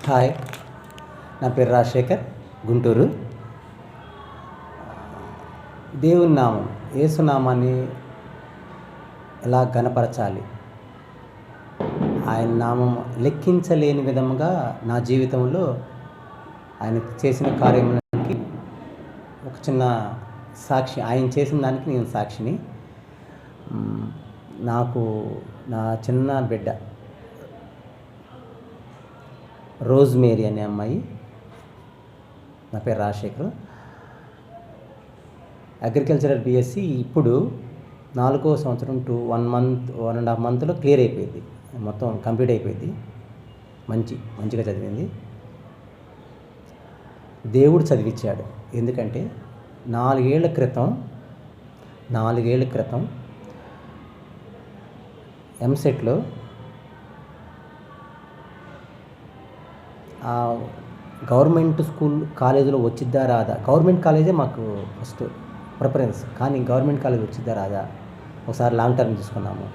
Hi, నా పేరు రాజశేఖర్, గుంటూరు. దేవుని నామం, యేసునామాన్ని ఎలా ఘనపరచాలి, ఆయన నామం లెక్కించలేని విధముగా నా జీవితంలో ఆయన చేసిన కార్యములకి ఒక చిన్న సాక్షి. ఆయన చేసిన దానికి నేను సాక్షిని. నాకు నా చిన్న బిడ్డ రోజ్మేరీ అనే అమ్మాయి, నా పేరు రాజశేఖర్, అగ్రికల్చరల్ బీఎస్సీ ఇప్పుడు 4వ సంవత్సరం 1.5 మంత్లో క్లియర్ అయిపోయింది, మొత్తం కంప్లీట్ అయిపోయింది. మంచిగా చదివింది. దేవుడు చదివించాడు. ఎందుకంటే 4 ఏళ్ల క్రితం ఎంసెట్లో గవర్నమెంట్ స్కూల్ కాలేజీలో వచ్చిద్దా రాదా, గవర్నమెంట్ కాలేజే మాకు ఫస్ట్ ప్రిఫరెన్స్, కానీ గవర్నమెంట్ కాలేజ్ వచ్చిద్దా రాదా, ఒకసారి లాంగ్ టర్మ్ తీసుకున్నాము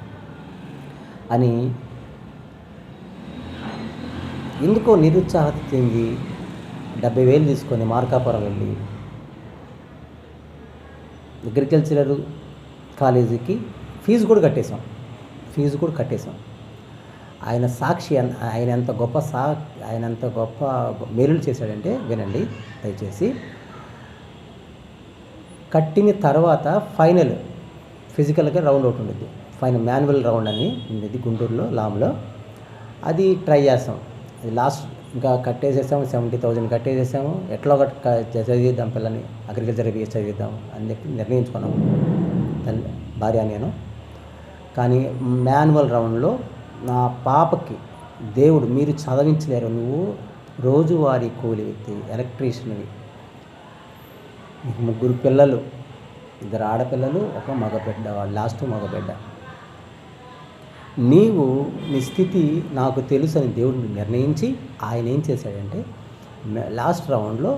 అని ఎందుకో నిరుత్సాహత చెంది 70,000 తీసుకొని మార్కాపురం వెళ్ళి అగ్రికల్చరల్ కాలేజీకి ఫీజు కూడా కట్టేశాం. ఆయన సాక్షి, ఆయన ఎంత గొప్ప మేలులు చేశాడంటే వినండి దయచేసి. కట్టిన తర్వాత ఫైనల్ ఫిజికల్గా రౌండ్ ఒకటి ఉండేది, ఫైనల్ మాన్యువల్ రౌండ్ అని ఉండేది గుంటూరులో లాంలో. అది ట్రై చేస్తాం. అది లాస్ట్ ఇంకా కట్టేసేసాము, 70,000 కట్టేసేసాము. ఎట్లా చదివిద్దాం పిల్లని, అగ్రికల్చర్ బిఎస్ చదివిద్దాం అని చెప్పి నిర్ణయించుకున్నాము, భార్య నేను. కానీ మాన్యువల్ రౌండ్లో నా పాపకి దేవుడు, మీరు చదివించలేరు, నువ్వు రోజువారీ కూలి వ్యక్తి, ఎలక్ట్రీషియన్వి, నీకు 3 పిల్లలు, 2 ఆడపిల్లలు, 1 మగబిడ్డ, లాస్ట్ మగబిడ్డ, నీ స్థితి నాకు తెలుసు అని దేవుడిని నిర్ణయించి ఆయన ఏం చేశాడంటే లాస్ట్ రౌండ్లో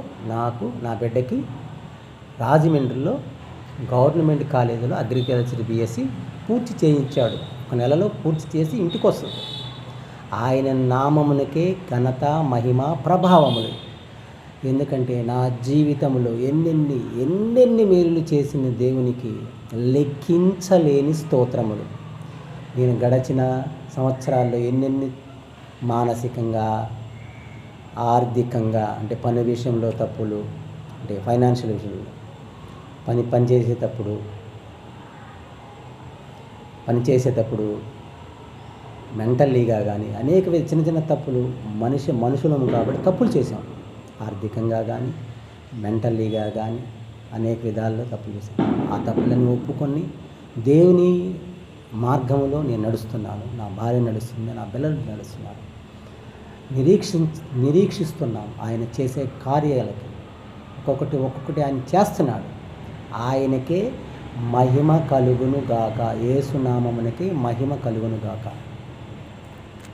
నా బిడ్డకి రాజమండ్రిలో గవర్నమెంట్ కాలేజీలో అగ్రికల్చర్ బీఎస్సీ పూర్తి చేయించాడు. 1 నెలలో పూర్తి చేసి ఇంటికి వస్తుంది. ఆయన నామమునకే ఘనత, మహిమ, ప్రభావములు. ఎందుకంటే నా జీవితంలో ఎన్నెన్ని మేలులు చేసిన దేవునికి లెక్కించలేని స్తోత్రములు. నేను గడిచిన సంవత్సరాల్లో ఎన్నెన్ని మానసికంగా, ఆర్థికంగా, అంటే పని విషయంలో తప్పులు, అంటే ఫైనాన్షియల్ విషయంలో పని చేసేటప్పుడు మెంటల్లీగా కానీ అనేక చిన్న తప్పులు, మనుషులము కాబట్టి తప్పులు చేసాం. ఆర్థికంగా కానీ మెంటల్లీగా కానీ అనేక విధాల్లో తప్పులు చేశాం. ఆ తప్పులను ఒప్పుకొని దేవుని మార్గంలో నేను నడుస్తున్నాను, నా భార్య నడుస్తుంది, నా పిల్లలు నడుస్తున్నారు. నిరీక్షిస్తున్నాం ఆయన చేసే కార్యాలకి. ఒక్కొక్కటి ఆయన చేస్తున్నాడు. ఆయనకే మహిమ కలుగును గాక, యేసునామమునకే మహిమ కలుగును గాక.